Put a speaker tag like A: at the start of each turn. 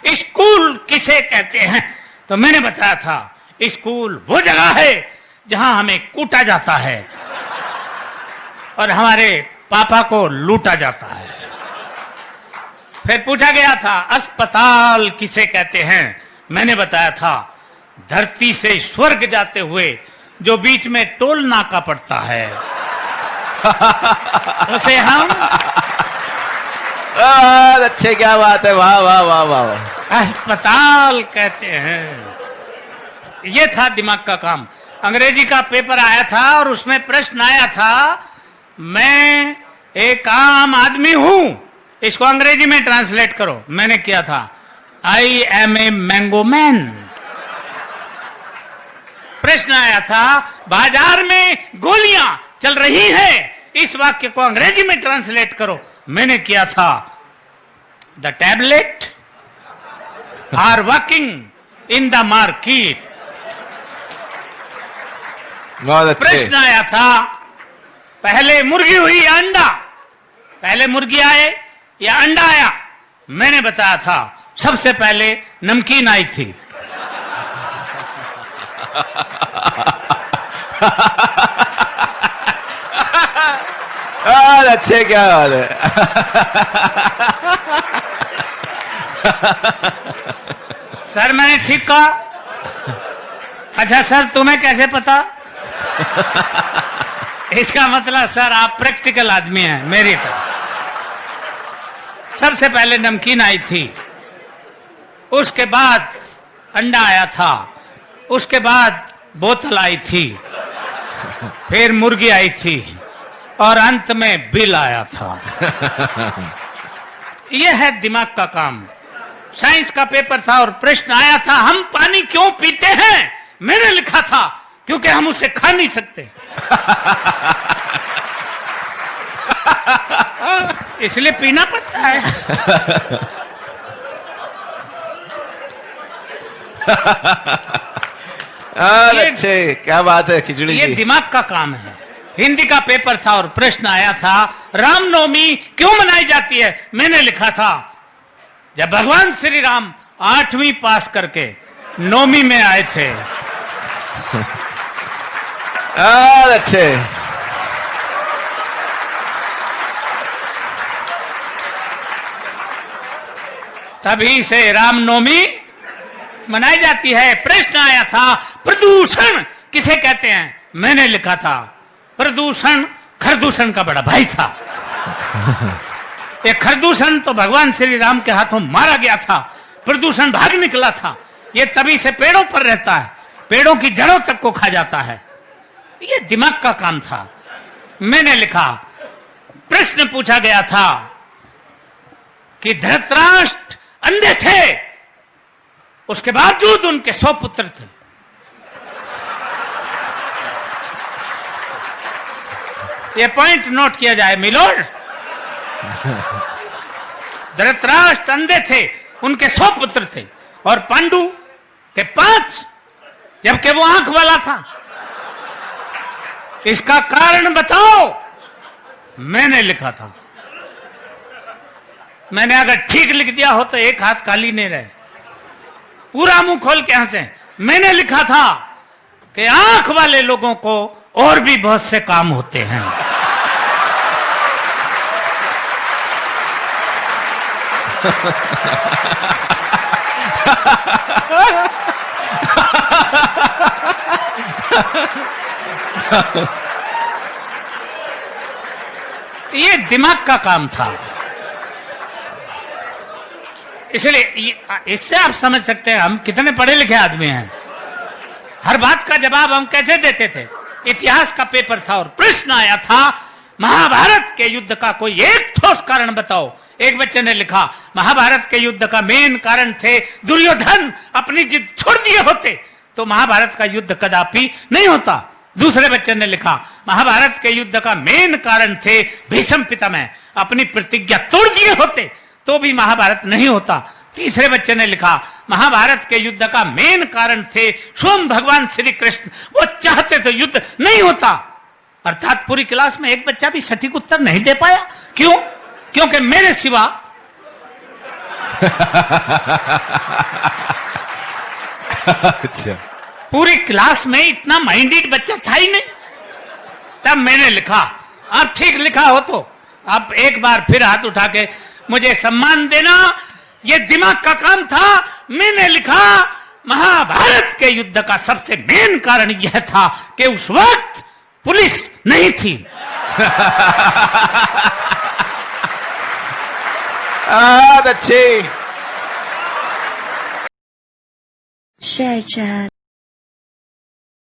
A: School किसे कहते हैं? तो मैंने बताया था स्कूल वो जगह है जहां हमें कूटा जाता है और हमारे पापा को लूटा जाता है। फिर पूछा गया था अस्पताल किसे कहते हैं? मैंने बताया था धरती से स्वर्ग जाते हुए जो बीच में टोल नाका पड़ता है उसे हम
B: अच्छे, क्या बात है, वाह वाह वाह वाह,
A: अस्पताल कहते हैं। ये था दिमाग का काम। अंग्रेजी का पेपर आया था और उसमें प्रश्न आया था मैं एक आम आदमी हूं, इसको अंग्रेजी में ट्रांसलेट करो। मैंने किया था I am a mango man. प्रश्न आया था बाजार में गोलियां चल रही हैं, इस वाक्य को अंग्रेजी में ट्रांसलेट करो। मैंने किया था the tablet are walking in the market.
B: बहुत अच्छे।
A: प्रश्न आया था पहले मुर्गी हुई या अंडा? पहले मुर्गी आए या अंडा आया? मैंने बताया था सबसे पहले नमकीन आई थी।
B: अच्छे, क्या बात है।
A: सर मैंने ठीक कहा? अच्छा सर तुम्हें कैसे पता? इसका मतलब सर आप प्रैक्टिकल आदमी हैं मेरी तरह। सबसे पहले नमकीन आई थी, उसके बाद अंडा आया था, उसके बाद बोतल आई थी, फिर मुर्गी आई थी और अंत में बिल आया था। यह है दिमाग का काम। साइंस का पेपर था और प्रश्न आया था हम पानी क्यों पीते हैं? मैंने लिखा था क्योंकि हम उसे खा नहीं सकते इसलिए पीना पड़ता है।
B: अच्छे, क्या बात है खिचड़ी
A: ये
B: जी।
A: दिमाग का काम है। हिंदी का पेपर था और प्रश्न आया था रामनवमी क्यों मनाई जाती है? मैंने लिखा था जब भगवान श्री राम 8वीं पास करके 9वीं में आए थे।
B: अच्छे,
A: तभी से रामनवमी मनाई जाती है। प्रश्न आया था प्रदूषण किसे कहते हैं? मैंने लिखा था प्रदूषण खरदूषण का बड़ा भाई था। ये खरदूषण तो भगवान श्री राम के हाथों मारा गया था, प्रदूषण भाग निकला था। ये तभी से पेड़ों पर रहता है, पेड़ों की जड़ों तक को खा जाता है। ये दिमाग का काम था। मैंने लिखा प्रश्न पूछा गया था कि धृतराष्ट्र अंधे थे, उसके बावजूद उनके 100 पुत्र थे। ये पॉइंट नोट किया जाए मिलोड। धृतराष्ट्र अंधे थे, उनके 100 पुत्र थे और पांडु के 5, जबकि वो आंख वाला था। इसका कारण बताओ। मैंने लिखा था। मैंने अगर ठीक लिख दिया हो तो एक हाथ खाली नहीं रहे, पूरा मुंह खोल के हंसे। मैंने लिखा था कि आंख वाले लोगों को और भी बहुत से काम होते हैं। ये दिमाग का काम था। इसलिए इससे आप समझ सकते हैं हम कितने पढ़े लिखे आदमी हैं। हर बात का जवाब हम कैसे देते थे। इतिहास का पेपर था और प्रश्न आया था महाभारत के युद्ध का कोई एक ठोस कारण बताओ। एक बच्चे ने लिखा महाभारत के युद्ध का मेन कारण थे दुर्योधन अपनी जिद छोड़ दिए होते तो महाभारत का युद्ध कदापि नहीं होता। दूसरे बच्चे ने लिखा महाभारत के युद्ध का मेन कारण थे भीष्म पितामह अपनी प्रतिज्ञा तोड़ दिए होते तो भी महाभारत नहीं होता। तीसरे बच्चे ने लिखा महाभारत के युद्ध का मेन कारण थे स्वयं भगवान श्री कृष्ण, वो चाहते तो युद्ध नहीं होता। अर्थात पूरी क्लास में एक बच्चा भी सटीक उत्तर नहीं दे पाया। क्यों? क्योंकि मेरे सिवा
B: अच्छा
A: पूरी क्लास में इतना माइंडेड बच्चा था ही नहीं। तब मैंने लिखा, आप ठीक लिखा हो तो आप एक बार फिर हाथ उठा के मुझे सम्मान देना, ये दिमाग का काम था। मैंने लिखा, महाभारत के युद्ध का सबसे मेन कारण यह था कि उस वक्त पुलिस नहीं थी।
B: बहुत अच्छे।
C: Share chat.